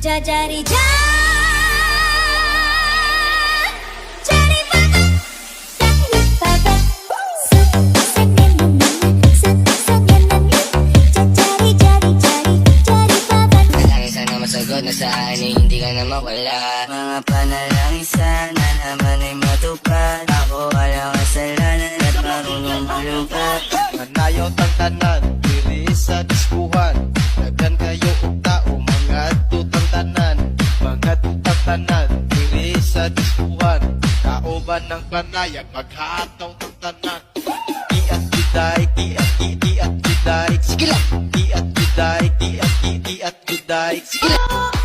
Jajari ja, jari baba, jari baba. Panalangin sana masagot na saan ay hindi ka na mawala. Mga panalangin sana naman ay matupad. Ako walang kasalanan at marunong malungkat. Manayaw tang tanan, diri sa diskuhan. Daghan kayo og tao, mga tutang tanan. Mga tutang tanan, diri sa diskuhan. Kauban ng panayag, maghataw tang tanan. Iat juday, iat juday. Sige lang! Iat juday, iat juday. Sige lang!